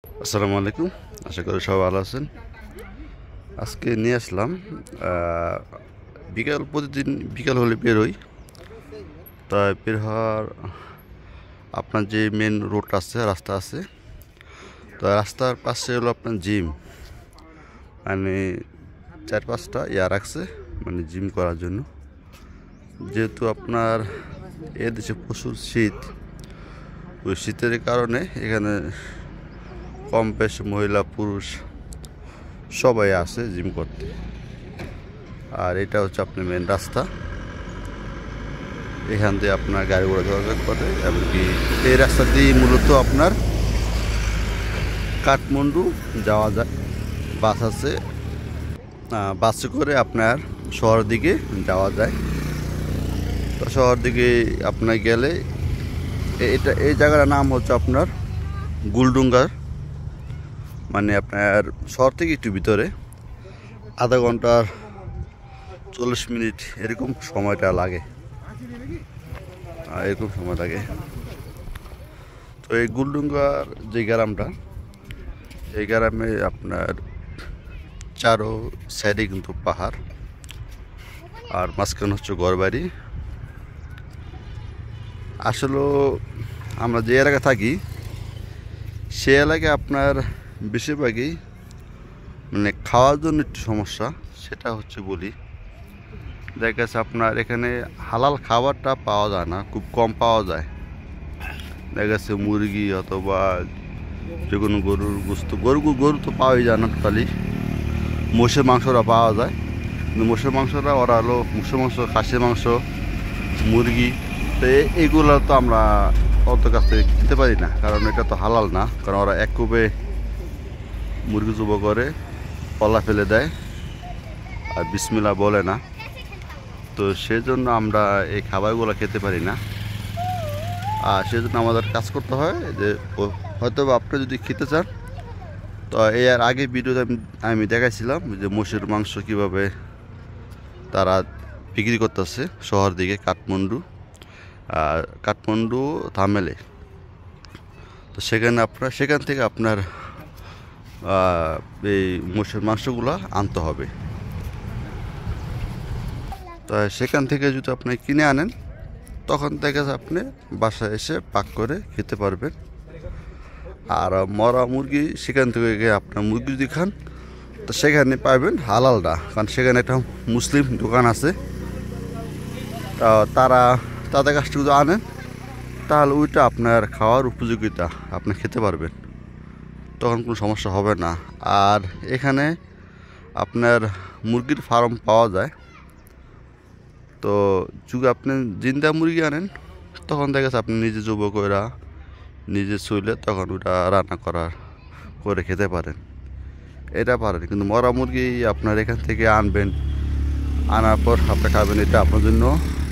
আসসালামু আলাইকুম। আশা করি সবাই ভালো আছেন। আজকে নিয়ে আসলাম প্রতিদিন বিকাল হলে বেরোই। তাই বের হওয়ার আপনার যে মেন রোড রাস্তা আছে, তো রাস্তার পাশে হলো আপনার জিম, মানে 4-5টা রাখছে, মানে জিম করার জন্য। যেহেতু আপনার দেশে প্রচুর শীত, ওই শীতের কারণে এখানে কম বেশ মহিলা পুরুষ সবাই আসে জিম করতে। আর এটা হচ্ছে আপনার মেন রাস্তা, এখান দিয়ে আপনার গাড়ি ঘোড়া চলাচল করে। এমনকি এই রাস্তা দিয়ে মূলত আপনার কাঠমান্ডু যাওয়া যায়। বাস আছে, বাসে করে আপনার শহরের দিকে যাওয়া যায়। তো শহর দিকে আপনার গেলে এই জায়গাটার নাম হচ্ছে আপনার গুলডুঙ্গার, মানে আপনার শহর থেকে একটু ভিতরে আধা ঘন্টার 40 মিনিট এরকম সময়টা লাগে, এরকম সময় লাগে। তো এই গুলডুঙ্গার যে গ্রামটা, এই গ্রামে আপনার চারো সাইডে কিন্তু পাহাড়, আর মাঝখানে হচ্ছে ঘরবাড়ি। আসলে আমরা যে এলাকায় থাকি সে এলাকায় আপনার বেশিরভাগই মানে খাওয়ার জন্য একটু সমস্যা। সেটা হচ্ছে বলি, দেখা গেছে আপনার এখানে হালাল খাবারটা পাওয়া যায় না, খুব কম পাওয়া যায়। দেখা গেছে মুরগি অথবা যে কোনো গরুর গোস্ত, গরু তো পাওয়াই যায় না টোটালি। মোষের মাংসটা পাওয়া যায়, কিন্তু মোষের মাংসটা ওরা হলো মোষের মাংস, খাসির মাংস, মুরগি, তো এইগুলো তো আমরা অত কাছ থেকে খেতে পারি না, কারণ এটা তো হালাল না। কারণ ওরা এক কূপে মুরগি জব করে পলা ফেলে দেয় আর বিসমিল্লাহ বলে না। তো সেজন্য আমরা এই খাবারগুলো খেতে পারি না। আর সেজন্য আমাদের কাজ করতে হয় যে হয়তো আপনি যদি খেতে চান, তো এর আগে ভিডিওতে আমি দেখাইছিলাম যে মোষের মাংস কীভাবে তারা বিক্রি করতেছে শহর দিকে, কাঠমান্ডু থামেলে। তো সেখান থেকে আপনার এই মোষের মাংসগুলো আনতে হবে। তো সেখান থেকে যদি আপনি কিনে আনেন, তখন থেকে আপনি বাসায় এসে পাক করে খেতে পারবেন। আর মরা মুরগি সেখান থেকে গিয়ে আপনার মুরগি যদি খান, তো সেখানে পাবেন হালালটা, কারণ সেখানে একটা মুসলিম দোকান আছে। তাদের কাছ থেকে যদি আনেন, তাহলে ওইটা আপনার খাওয়ার উপযোগিতা, আপনি খেতে পারবেন, তখন কোনো সমস্যা হবে না। আর এখানে আপনার মুরগির ফার্ম পাওয়া যায়। তো যদি আপনি জিন্দা মুরগি আনেন, তখন দেখা যাচ্ছে আপনি নিজে জব করে নিজে চুইলে তখন ওটা রান্না করে খেতে পারেন, এটা পারেন। কিন্তু মরা মুরগি আপনার এখান থেকে আনবেন, আনার পর আপনি খাবেন, এটা আপনার জন্য,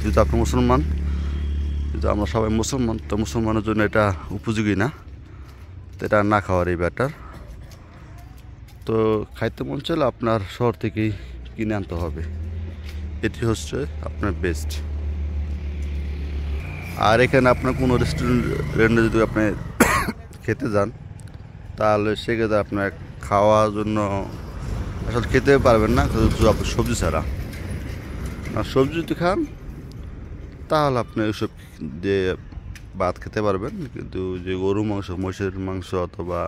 যেহেতু আপনি মুসলমান, যেহেতু আমরা সবাই মুসলমান, তো মুসলমানের জন্য এটা উপযোগী না, তো এটা না খাওয়ারই বেটার। তো খাইতে মন চাইলে আপনার শহর থেকেই কিনে আনতে হবে, এটি হচ্ছে আপনার বেস্ট। আর এখানে আপনার কোনো রেস্টুরেন্টে যদি আপনি খেতে যান, তাহলে সেক্ষেত্রে আপনার খাওয়ার জন্য আসলে খেতে পারবেন না সবজি ছাড়া। আর সবজি যদি খান, তাহলে আপনি ওইসব দিয়ে ভাত খেতে পারবেন, কিন্তু যে গরু মাংস, মোষের মাংস অথবা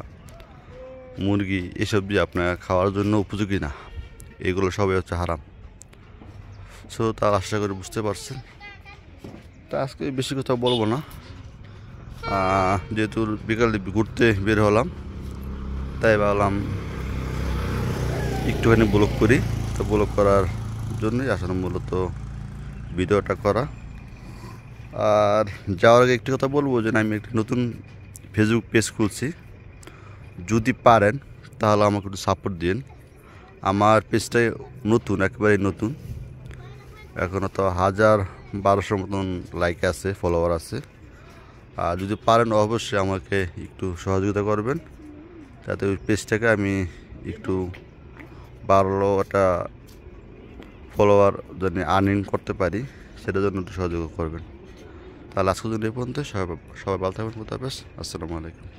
মুরগি, এসব দিয়ে আপনার খাওয়ার জন্য উপযোগী না, এগুলো সবই হচ্ছে হারাম। সো তার আশা করে বুঝতে পারছেন। তা আজকে বেশি কথা বলবো না, যেহেতু বিকালে ঘুরতে বের হলাম, তাই ভাবলাম একটুখানি ব্লগ করি। তো ব্লগ করার জন্যই আসলে মূলত ভিডিওটা করা। আর যাওয়ার আগে একটি কথা বলবো যে আমি একটি নতুন ফেসবুক পেজ খুলছি, যদি পারেন তাহলে আমাকে একটু সাপোর্ট দিন। আমার পেজটাই নতুন, একেবারেই নতুন, এখনও তো 1000-1200 মতন লাইক আছে, ফলোয়ার আছে। আর যদি পারেন অবশ্যই আমাকে একটু সহযোগিতা করবেন, যাতে ওই পেজটাকে আমি একটু ভালো একটা ফলোয়ার যদি আর্নিং করতে পারি, সেটার জন্য একটু সহযোগিতা করবেন। তাহলে আজকের জন্য এই পর্যন্ত। সবাই ভালো থাকবেন। আসসালামু আলাইকুম।